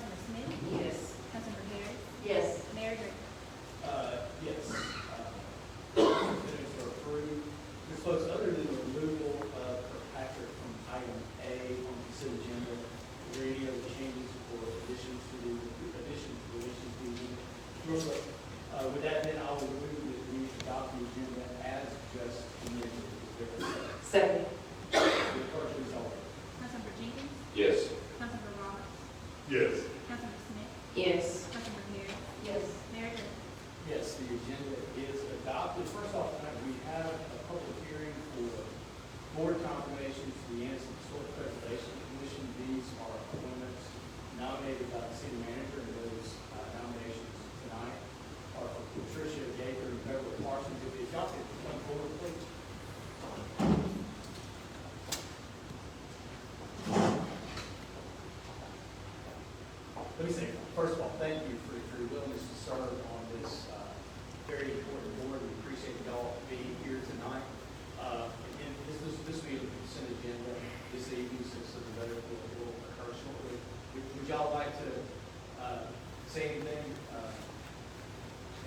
Councilman Smith? Yes. Councilman Harris? Yes. Mayor Draper? Yes. Minutes are approved. Ms. Folks, other than the removal of Kirkpatrick from item A on the consent agenda, are there any other changes or additions to the meeting? With that, then I will move that we adopt the agenda as just amended. Is there a second? Second. Clerk, please call it. Councilman Jenkins? Yes. Councilman Roberts? Yes. Councilman Smith? Yes. Councilman Harris? Yes. Mayor Draper? Yes, the agenda is adopted. First off, tonight we have a public hearing for board confirmations to the Anniston Historic Preservation Commission. These are appointments nominated by the city manager, and those nominations tonight are for Patricia Draper and Beverly Parsons. If y'all could come forward, please. Let me say, first of all, thank you for your willingness to serve on this very important board. We appreciate y'all being here tonight. And this will be the consent agenda this evening, since the vote will occur shortly. Would y'all like to say anything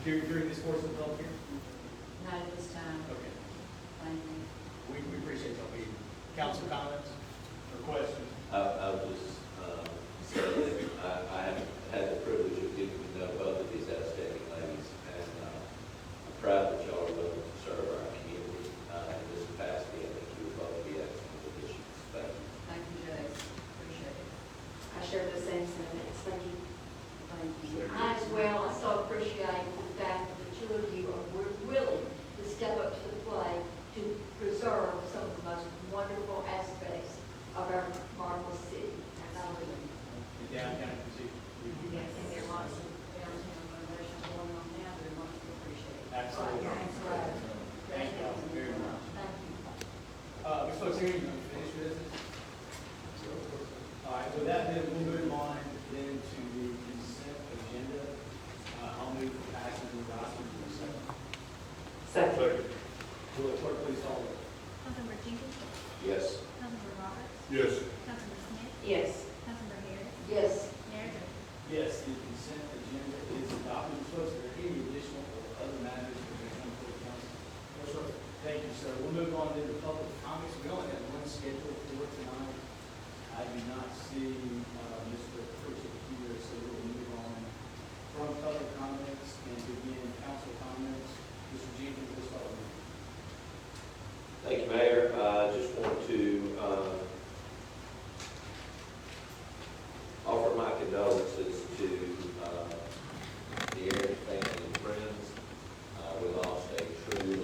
during this course of the public hearing? Not at this time. Okay. Thank you. We appreciate y'all being here. Council comments or questions? I'll just say that I have had the privilege of getting to know both of these outstanding ladies, and I'm proud that y'all are willing to serve our community in this capacity. I think you would both be excellent additions. Thank you. Thank you, Judge. Appreciate it. I share the same sentiments. Thank you. Thank you. I as well, I so appreciate the fact that the two of you are willing to step up to the plate to preserve some of the most wonderful aspects of our marvelous city. The downtown city. Yes, and there are lots of downtown renovations going on now that are much appreciated. Absolutely. That's right. Thank you all very much. Thank you. Ms. Folks, here you finish business? All right, with that, then we'll move on then to the consent agenda. I'll move for passing the document in a second. Second. Will the clerk please call it? Councilman Jenkins? Yes. Councilman Roberts? Yes. Councilman Smith? Yes. Councilman Harris? Yes. Mayor Draper? Yes, the consent agenda is adopted. Ms. Folks, are there any additional or other matters that may come before the council? No, sir. Thank you, sir. We'll move on to the public comments. We only have one scheduled for tonight. I do not see Mr. Pritchett here, so we'll move on from public comments and begin council comments. Mr. Jenkins, we'll start with you. Thank you, Mayor. I just want to offer my condolences to the Aaron family and friends. We lost a true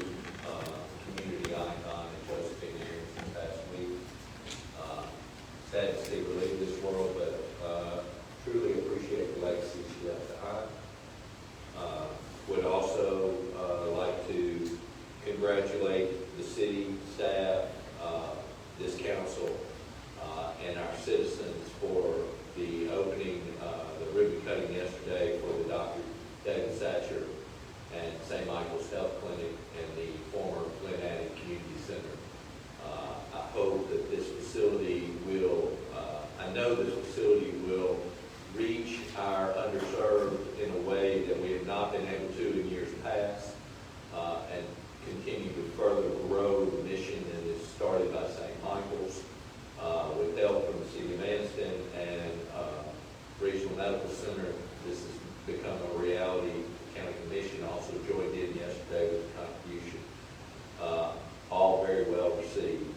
community icon in Josephine Aaron this past week. Sad to see her leave this world, but truly appreciate the legacy she left behind. Would also like to congratulate the city staff, this council, and our citizens for the opening, the ribbon cutting yesterday for the Dr. David Satcher and St. Michael's Health Clinic and the former Glen Added Community Center. I hope that this facility will, I know this facility will reach our underserved in a way that we have not been able to in years past, and continue to further grow the mission that is started by St. Michael's, with help from the city of Anniston and Regional Medical Center. This has become a reality. The county commission also joined in yesterday with a contribution. All very well received.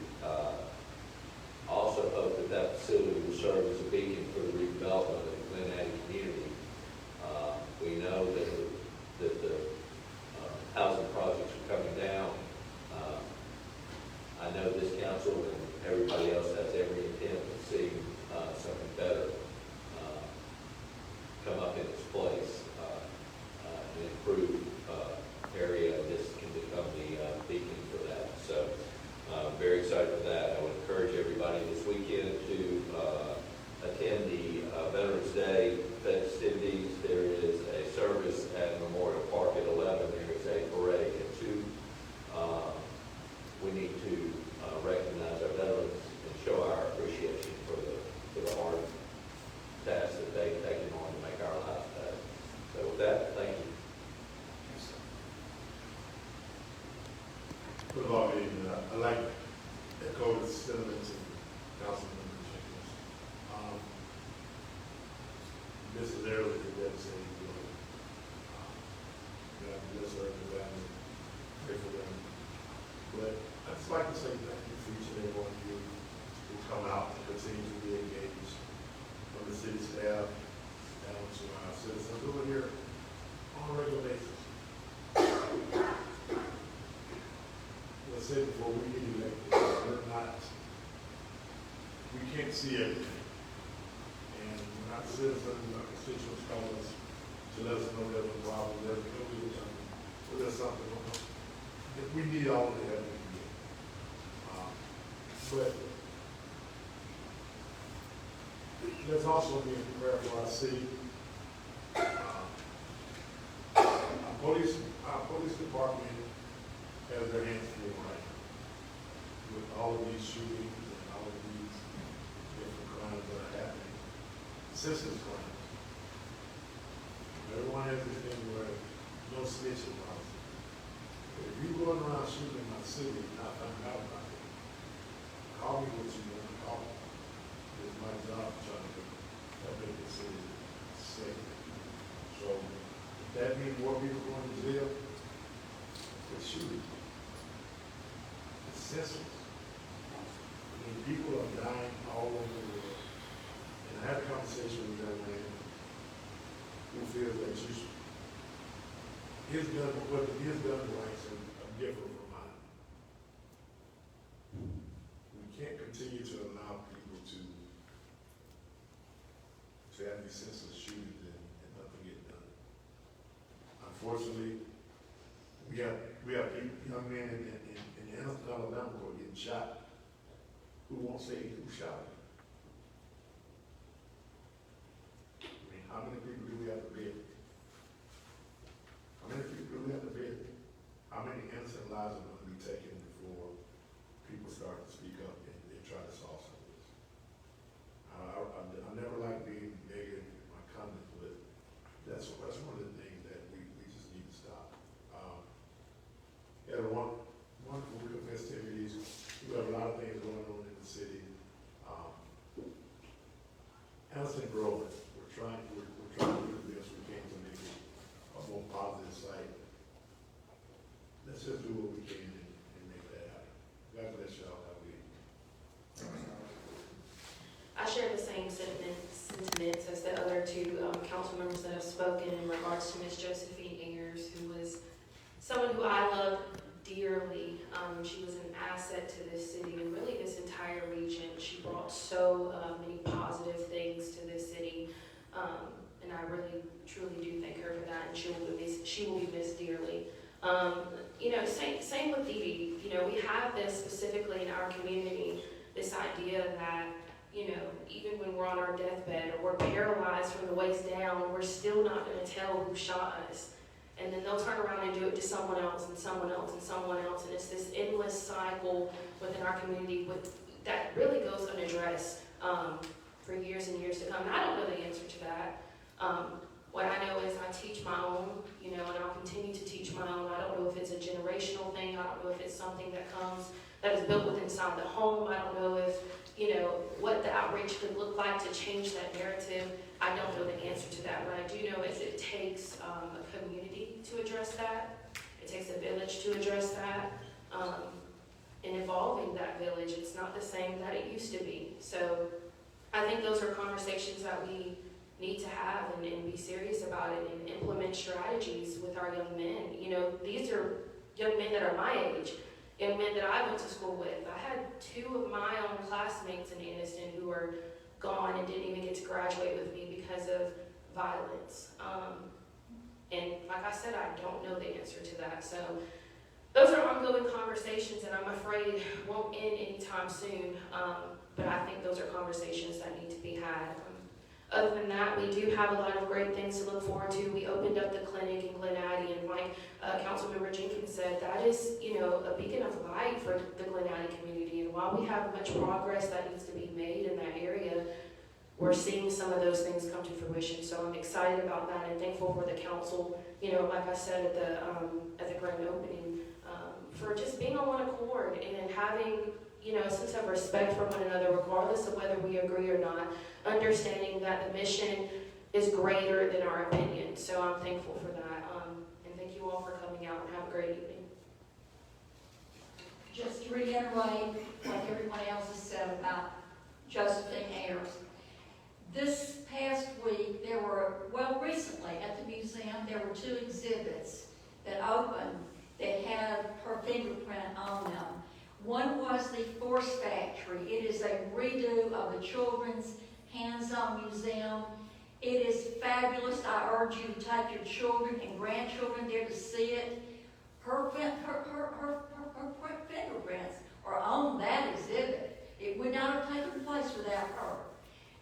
Also hope that that facility will serve as a beacon for the redevelopment of the Glen Added community. We know that the housing projects are coming down. I know this council and everybody else has every intent of seeing something better come up in its place, an improved area. This can become the beacon for that. So very excited for that. I would encourage everybody this weekend to attend I'd like to echo the sentiments of Councilman Jenkins. Mrs. Early did that same thing. God bless her and the family, pray for them. But I'd just like to say thank you for each and every one of you who come out and continue to be engaged, from the city staff down to our citizens over here on a regular basis. As I said before, we get elected, we're not, we can't see everything. And we're not citizens, our constituents call us to let us know there's a problem, there's something going on. We need all the help we can get. But let's also be in prayer for our city. Our police department has their hands full right now with all of these shootings and all of these different crimes that are happening, senseless crimes. Everyone has this thing where no snitching policy. But if you're going around shooting in my city and not finding out about it, call me what you want to call me. It's my job trying to make the city safe. So if that means more people going to jail, it's shooting. It's senseless. I mean, people are dying all over the world. And I had a conversation with a young man who feels that his gun rights are different from mine. We can't continue to allow people to have these senseless shootings and nothing get done. Unfortunately, we have young men in Anniston, Alabama who are getting shot, who won't say who shot them. I mean, how many people do we have to bury? How many people do we have to bury? How many innocent lives are going to be taken before people start to speak up and try to solve some of this? I never like being negative in my comments, but that's one of the things that we just need to stop. Yeah, wonderful week of festivities. We have a lot of things going on in the city. Anniston growing. We're trying to do the best we can to make it a more positive site. Let's just do what we can and make that happen. God bless y'all. Have a good evening. I share the same sentiments as the other two council members that have spoken in regards to Ms. Josephine Ayers, who was someone who I loved dearly. She was an asset to this city and really this entire region. She brought so many positive things to this city, and I really, truly do thank her for that, and she will be missed dearly. Same with Dee Dee. We have this specifically in our community, this idea that even when we're on our deathbed or we're paralyzed from the waist down, we're still not going to tell who shot us. And then they'll turn around and do it to someone else and someone else and someone else. And it's this endless cycle within our community that really goes unaddressed for years and years to come. And I don't know the answer to that. What I know is I teach my own, and I'll continue to teach my own. I don't know if it's a generational thing. I don't know if it's something that is built within inside the home. I don't know if what the outreach could look like to change that narrative. I don't know the answer to that. What I do know is it takes a community to address that. It takes a village to address that. And evolving that village, it's not the same that it used to be. So I think those are conversations that we need to have and be serious about it and implement strategies with our young men. These are young men that are my age. Young men that I went to school with. I had 2 of my own classmates in Anniston who are gone and didn't even get to graduate with me because of violence. And like I said, I don't know the answer to that. So those are ongoing conversations, and I'm afraid won't end anytime soon. But I think those are conversations that need to be had. Other than that, we do have a lot of great things to look forward to. We opened up the clinic in Glen Addy, and like Councilmember Jenkins said, that is, a beacon of light for the Glen Addy community. And while we have much progress that needs to be made in that area, we're seeing some of those things come to fruition. So I'm excited about that and thankful for the council. Like I said at the grand opening, for just being on one accord and having, you know, a sense of respect for one another, regardless of whether we agree or not, understanding that the mission is greater than our opinion. So I'm thankful for that. And thank you all for coming out, and have a great evening. Just to reiterate what everyone else has said about Josephine Ayers. This past week, recently at the museum, there were 2 exhibits that opened that had her fingerprint on them. One was the Force Factory. It is a redo of the Children's Hands-On Museum. It is fabulous. I urge you to take your children and grandchildren there to see it. Her fingerprints are on that exhibit. It would not have taken place without her.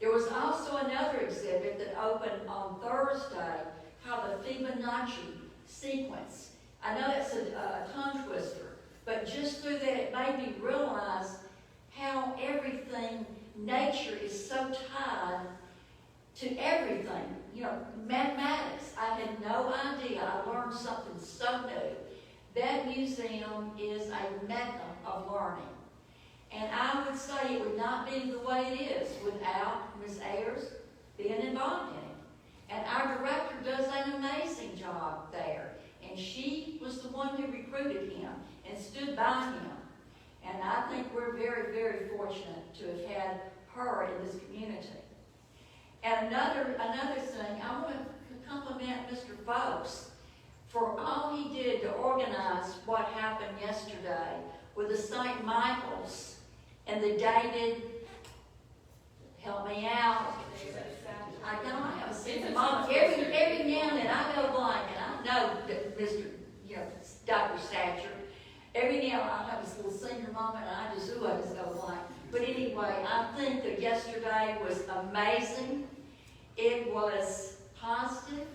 There was also another exhibit that opened on Thursday called the Fibonacci sequence. I know that's a tongue twister, but just through that it made me realize how everything, nature is so tied to everything. You know, mathematics, I had no idea. I learned something so new. That museum is a mecca of learning. And I would say it would not be the way it is without Ms. Ayers being involved in it. And our director does an amazing job there. And she was the one who recruited him and stood by him. And I think we're very, very fortunate to have had her in this community. And another thing, I want to compliment Mr. Folks for all he did to organize what happened yesterday with the St. Michael's and the David, help me out. I don't have a sense of mom. Every now and then I go blank, and I know that Mr. Dr. Stature. Every now and then I have this little senior moment, and I just go blank. But anyway, I think that yesterday was amazing. It was positive.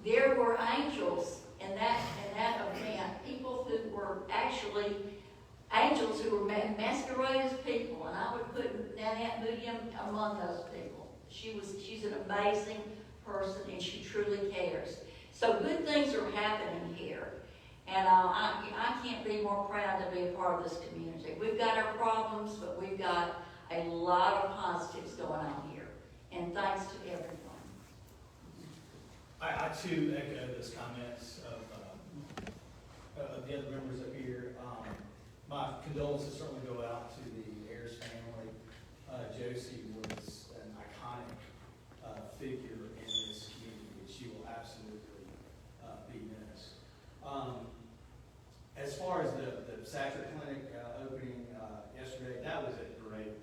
There were angels in that event. People who were actually angels who were masquerading as people, and I would put Nanette Moody among those people. She's an amazing person, and she truly cares. So good things are happening here, and I can't be more proud to be a part of this community. We've got our problems, but we've got a lot of positives going on here, and thanks to everyone. I too echo those comments of the other members up here. My condolences certainly go out to the Ayers family. Josie was an iconic figure in this community, and she will absolutely be missed. As far as the Satcher Clinic opening yesterday, that was a great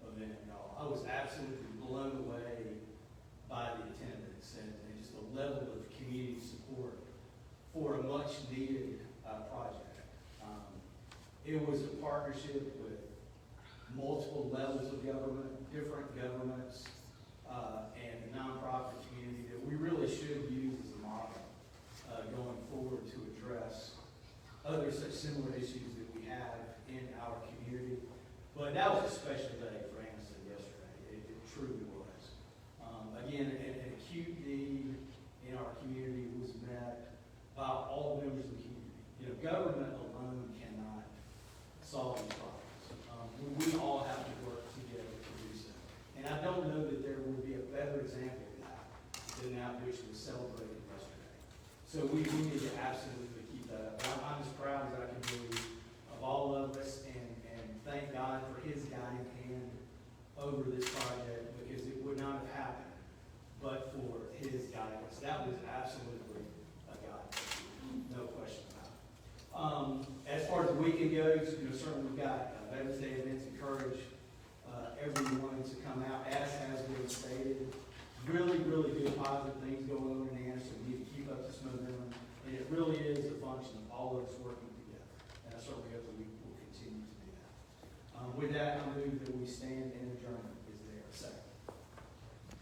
event, y'all. I was absolutely blown away by the attendance and just the level of community support for a much-needed project. It was a partnership with multiple levels of government, different governments, and the nonprofit community that we really should use as a model going forward to address other such similar issues that we have in our community. But that was a special day for Anniston yesterday. It truly was. Again, an acute need in our community was met by all members of the community. You know, government alone cannot solve these problems. We all have to work together to do so. And I don't know that there will be a better example of that than that which was celebrated yesterday. So we need to absolutely keep that up. I'm as proud as I can be of all of us, and thank God for his guiding hand over this project, because it would not have happened but for his guidance. That was absolutely a guidance, no question about it. As far as the weekend goes, certainly we've got Veterans Day events. Encourage everyone to come out, as has been stated. Really, really good positive things going on in Anniston. We need to keep up this momentum, and it really is a function of all of us working together. And I certainly hope that we will continue to do that. With that, I move that we stand in adjournment. Is there a second?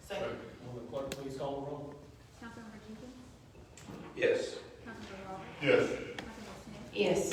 Second. Will the clerk please call the roll? Councilmember Jenkins? Yes. Councilmember Roberts? Yes. Councilmember Smith? Yes.